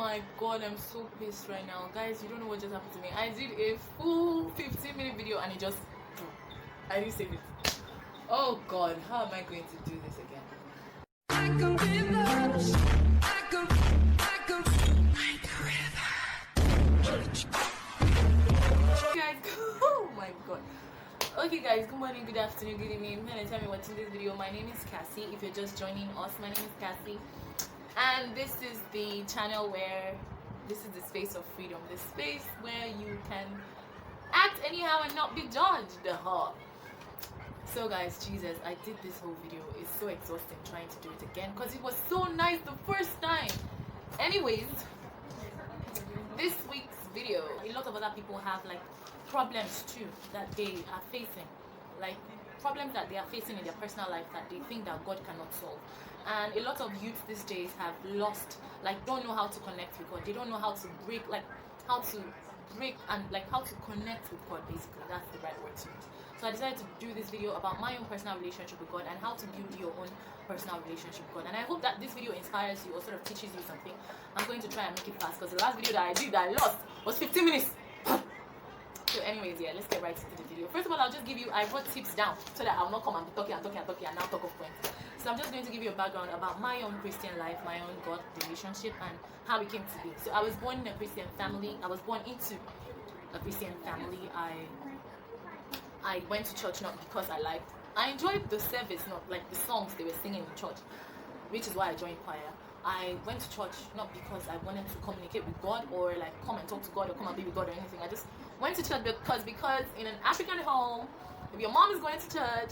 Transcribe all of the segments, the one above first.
my god, I'm so pissed right now. Guys, you don't know what just happened to me. I did a full 15-minute video and it just... I didn't save it. Oh god, how am I going to do this again? I can be lost. I can guys, oh my god. Okay guys, good morning, good afternoon, good evening. Anytime you're watching this video, my name is Cassie. If you're just joining us, my name is Cassie. And this is the channel where, this is the space of freedom. The space where you can act anyhow and not be judged. So guys, Jesus, I did this whole video. It's so exhausting trying to do it again because it was so nice the first time. Anyways, this week's video, a lot of other people have like problems too that they are facing, like problems that they are facing in their personal life that they think that God cannot solve. And a lot of youth these days have lost, like, don't know how to connect with God. They don't know how to break, like how to break and like how to connect with God. Basically, that's the right word to use. So I decided to do this video about my own personal relationship with God and how to build your own personal relationship with God. And I hope that this video inspires you or sort of teaches you something. I'm going to try and make it fast because the last video that I did that I lost was 15 minutes. So anyways, yeah, let's get right into the video. First of all, I'll just give you, I wrote tips down so that I'll not come and be talking and now talk of points. So I'm just going to give you a background about my own Christian life, my own God relationship, and how it came to be. So I was born in a Christian family. I was born into a Christian family. I went to church not because I enjoyed the service, not like the songs they were singing in church, which is why I joined choir. I went to church not because I wanted to communicate with God or like come and talk to God or come and be with God or anything. I just went to church because in an African home, if your mom is going to church,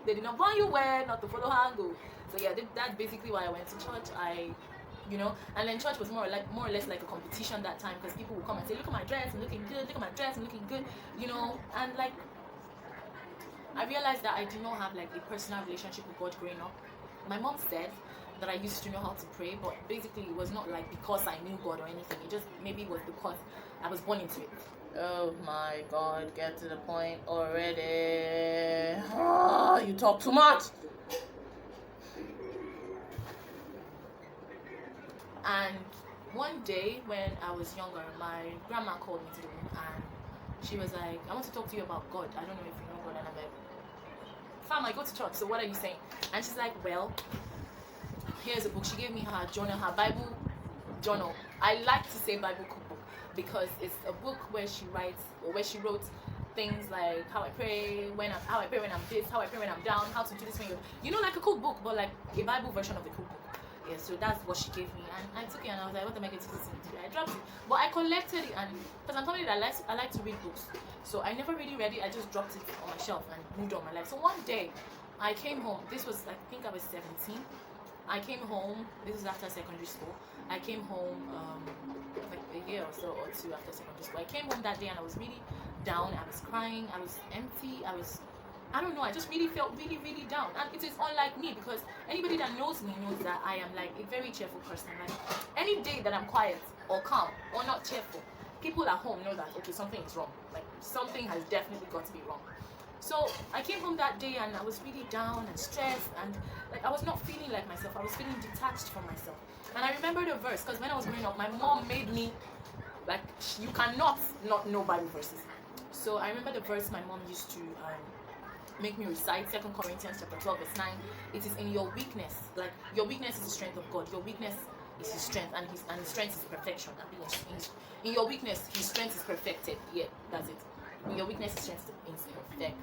they did not buy you well, not to follow her and go. So yeah, that's basically why I went to church. And then church was more or less like a competition that time because people would come and say, look at my dress, I'm looking good, look at my dress, I'm looking good, and like I realized that I did not have like a personal relationship with God growing up. My mom said that I used to know how to pray, but basically it was not like because I knew God or anything. It just maybe was because I was born into it. Oh my God, get to the point already. You talk too much. And one day when I was younger, my grandma called me to the room and she was like, I want to talk to you about God. I don't know if you know God. And I'm like, fam, I go to church, so what are you saying? And she's like, well, here's a book. She gave me her journal, her Bible journal. I like to say Bible cookbook because it's a book where she writes or where she wrote things like how I pray when I'm this, how I pray when I'm down, how to do this when you're like a cookbook, but like a Bible version of the cookbook. Yeah, so that's what she gave me, and I took it and I was like, what am I going to listen to? I dropped it, but I collected it, and because I'm somebody that I like to read books, so I never really read it. I just dropped it on my shelf and moved on my life. So one day I came home. This was, I think I was 17. I came home. This is after secondary school. I came home like a year or so or two after secondary school. I came home that day and I was really down. I was crying. I was empty. I don't know, I just really felt really, really down. And it is unlike me because anybody that knows me knows that I am like a very cheerful person. Like any day that I'm quiet or calm or not cheerful, people at home know that, okay, something is wrong. Like something has definitely got to be wrong. So I came home that day and I was really down and stressed and like I was not feeling like myself. I was feeling detached from myself. And I remember the verse because when I was growing up, my mom made me like, you cannot not know Bible verses. So I remember the verse my mom used to make me recite, 2 Corinthians chapter 12 verse 9. It is in your weakness, like your weakness is the strength of God. Your weakness is his strength, and his strength is perfection. In your weakness, his strength is perfected. Yeah, that's it. In your weakness, his strength is perfect.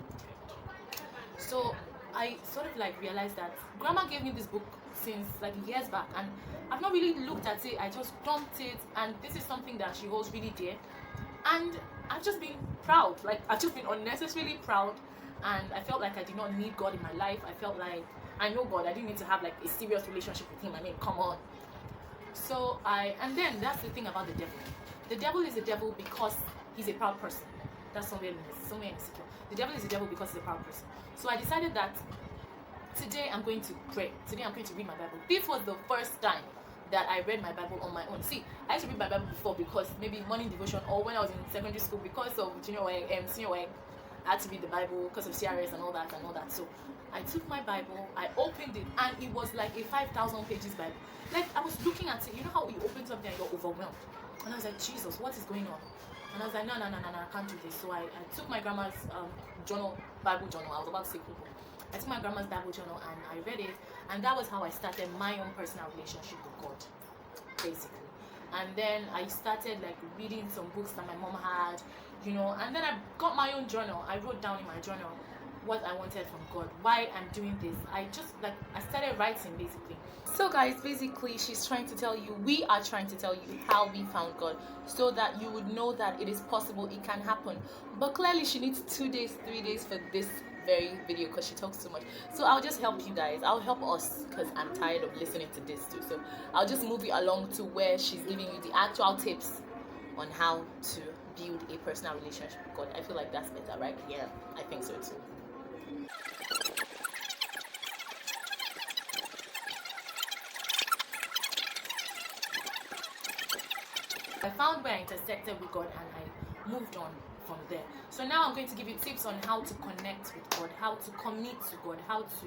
So I sort of like realized that grandma gave me this book since like years back, and I've not really looked at it. I just dumped it, and this is something that she holds really dear. And I've just been proud, like I've just been unnecessarily proud. And I felt like I did not need God in my life. I felt like I know God. I didn't need to have like a serious relationship with him. I mean, come on. So and then that's the thing about the devil. The devil is the devil because he's a proud person. That's somewhere insecure. The devil is the devil because he's a proud person. So I decided that today I'm going to pray. Today I'm going to read my Bible. This was the first time that I read my Bible on my own. See, I used to read my Bible before because maybe morning devotion or when I was in secondary school because of senior work. I had to read the Bible because of CRS and all that and all that. So I took my Bible, I opened it, and it was like a 5,000 pages Bible. Like, I was looking at it, you know how you open something and you're overwhelmed. And I was like, Jesus, what is going on? And I was like, no, I can't do this. So I took my grandma's journal, Bible journal. I was about to say Google. I took my grandma's Bible journal and I read it, and that was how I started my own personal relationship with God, basically. And then I started like reading some books that my mom had, you know, and then I got my own journal. I wrote down in my journal what I wanted from God, why I'm doing this. I started writing, basically. So guys, basically she's trying to tell you, we are trying to tell you how we found God, so that you would know that it is possible, it can happen. But clearly she needs 2 days, 3 days for this very video because she talks too much. So I'll just help you guys, I'll help us, because I'm tired of listening to this too. So I'll just move you along to where she's giving you the actual tips on how to build a personal relationship with God. I feel like that's better, right? Yeah, I think so too. I found where I intersected with God and I moved on from there. So now I'm going to give you tips on how to connect with God, how to commit to God, how to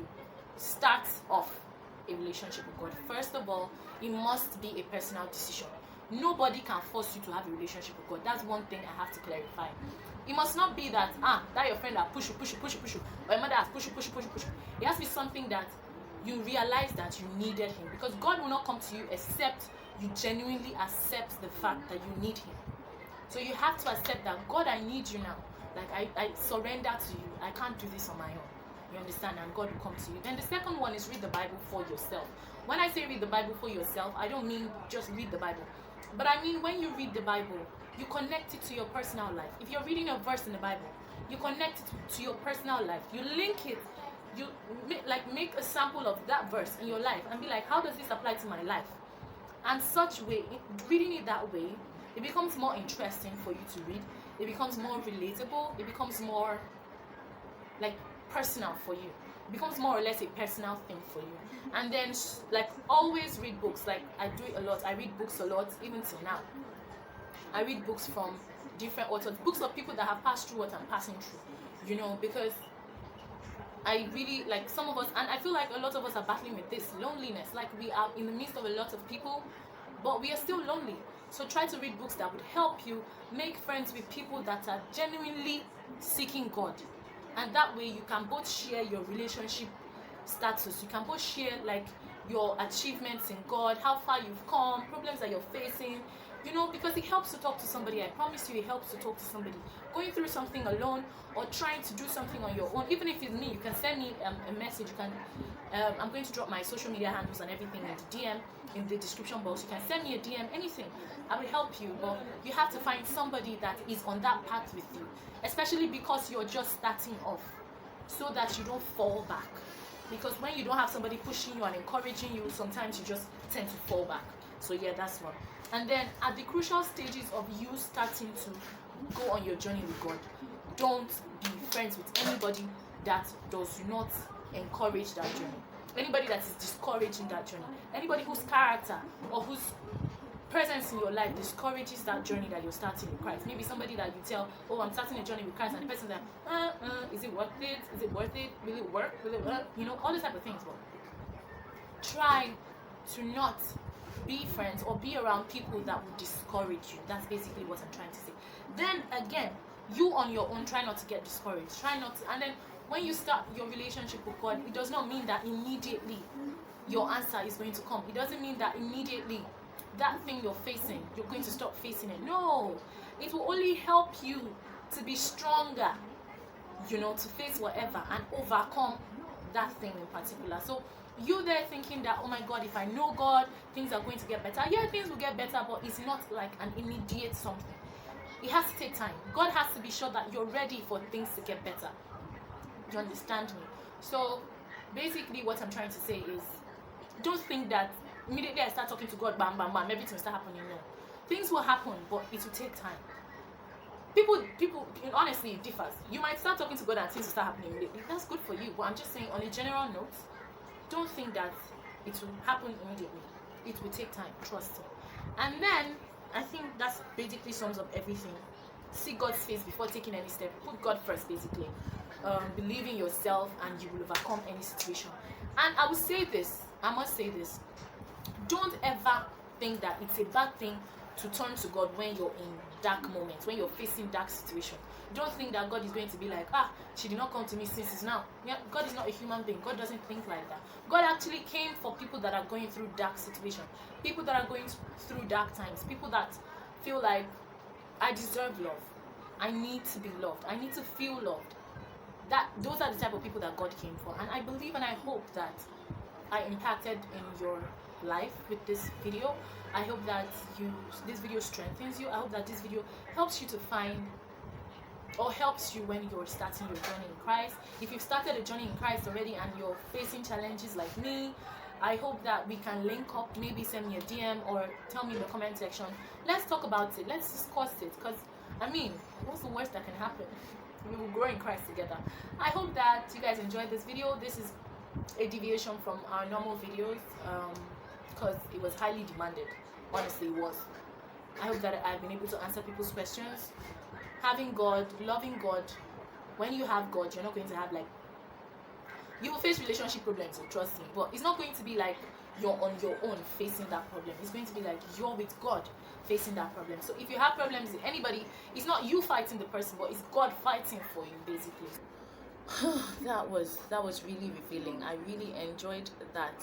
start off a relationship with God. First of all, it must be a personal decision. Nobody can force you to have a relationship with God. That's one thing I have to clarify. It must not be that your friend that push you, or your mother has push you. It has to be something that you realize that you needed him, because God will not come to you except you genuinely accept the fact that you need him. So you have to accept that, God, I need you now. Like, I surrender to you. I can't do this on my own. You understand? And God will come to you. Then the second one is read the Bible for yourself. When I say read the Bible for yourself, I don't mean just read the Bible. But I mean, when you read the Bible, you connect it to your personal life. If you're reading a verse in the Bible, you connect it to your personal life. You link it. You make a sample of that verse in your life and be like, how does this apply to my life? And such way, reading it that way, it becomes more interesting for you to read. It becomes more relatable. It becomes more like personal for you. It becomes more or less a personal thing for you. And then like always read books. Like I do it a lot. I read books a lot, even till now. I read books from different authors, books of people that have passed through what I'm passing through, you know, because I really, like, some of us, and I feel like a lot of us are battling with this loneliness. Like, we are in the midst of a lot of people, but we are still lonely. So try to read books that would help you make friends with people that are genuinely seeking God. And that way you can both share your relationship status. You can both share like your achievements in God, how far you've come, problems that you're facing, you know, because it helps to talk to somebody. I promise you, it helps to talk to somebody. Going through something alone or trying to do something on your own, even if it's me, you can send me a message. You can I'm going to drop my social media handles and everything in the DM in the description box. You can send me a DM, anything. I will help you, but you have to find somebody that is on that path with you, especially because you're just starting off, so that you don't fall back. Because when you don't have somebody pushing you and encouraging you, sometimes you just tend to fall back. So yeah, that's one. And then at the crucial stages of you starting to go on your journey with God, don't be friends with anybody that does not encourage that journey. Anybody that is discouraging that journey. Anybody whose character or whose presence in your life discourages that journey that you're starting with Christ. Maybe somebody that you tell, oh, I'm starting a journey with Christ, and the person's like, is it worth it? Is it worth it? Will it work? Will it work? You know, all these type of things. But try to not be friends or be around people that will discourage you. That's basically what I'm trying to say. Then again, you on your own, try not to get discouraged. Try not to, and then when you start your relationship with God, it does not mean that immediately your answer is going to come. It doesn't mean that immediately that thing you're facing, you're going to stop facing it. No, it will only help you to be stronger, you know, to face whatever and overcome that thing in particular. So you there thinking that, oh my God, if I know God, things are going to get better. Yeah, things will get better, but it's not like an immediate something. It has to take time. God has to be sure that you're ready for things to get better. Do you understand me? So basically what I'm trying to say is, don't think that immediately I start talking to God, bam, bam, bam, everything will start happening. No. Things will happen, but it will take time. People, honestly, it differs. You might start talking to God and things will start happening immediately. That's good for you, but I'm just saying, on a general note, don't think that it will happen immediately. It will take time, trust me. And then, I think that basically sums up everything seek God's face before taking any step. Put God first, basically. Believe in yourself and you will overcome any situation. And I will say this, I must say this, don't ever think that it's a bad thing to turn to God when you're in dark moments, when you're facing dark situation. Don't think that God is going to be like, she did not come to me since it's now. Yeah, God is not a human being. God doesn't think like that. God actually came for people that are going through dark situation, people that are going through dark times, people that feel like, I deserve love, I need to be loved, I need to feel loved. Those are the type of people that God came for. And I believe and I hope that I impacted in your life with this video. I hope that this video strengthens you. I hope that this video helps you to find, or helps you when you're starting your journey in Christ. If you've started a journey in Christ already and you're facing challenges like me, I hope that we can link up. Maybe send me a DM or tell me in the comment section. Let's talk about it. Let's discuss it. Because, I mean, what's the worst that can happen? We will grow in Christ together. I hope that you guys enjoyed this video. This is a deviation from our normal videos because it was highly demanded. Honestly, it was. I hope that I've been able to answer people's questions. Having God, loving God, when you have God, you're not going to have like, you will face relationship problems, so trust me, but it's not going to be like you're on your own facing that problem. It's going to be like you're with God facing that problem. So if you have problems with anybody, it's not you fighting the person, but it's God fighting for you, basically. that was really revealing. I really enjoyed that.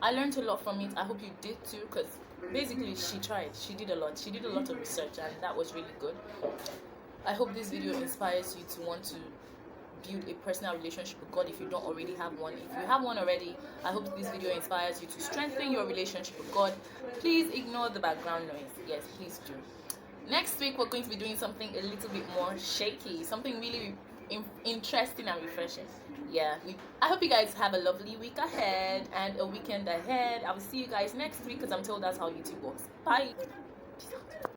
I learned a lot from it. I hope you did too, because basically she did a lot of research, and that was really good. I hope this video inspires you to want to build a personal relationship with God if you don't already have one. If you have one already, I hope this video inspires you to strengthen your relationship with God. Please ignore the background noise. Yes, please do. Next week we're going to be doing something a little bit more shaky, something really interesting and refreshing. I hope you guys have a lovely week ahead and a weekend ahead. I will see you guys next week because I'm told that's how YouTube works. Bye. Peace out.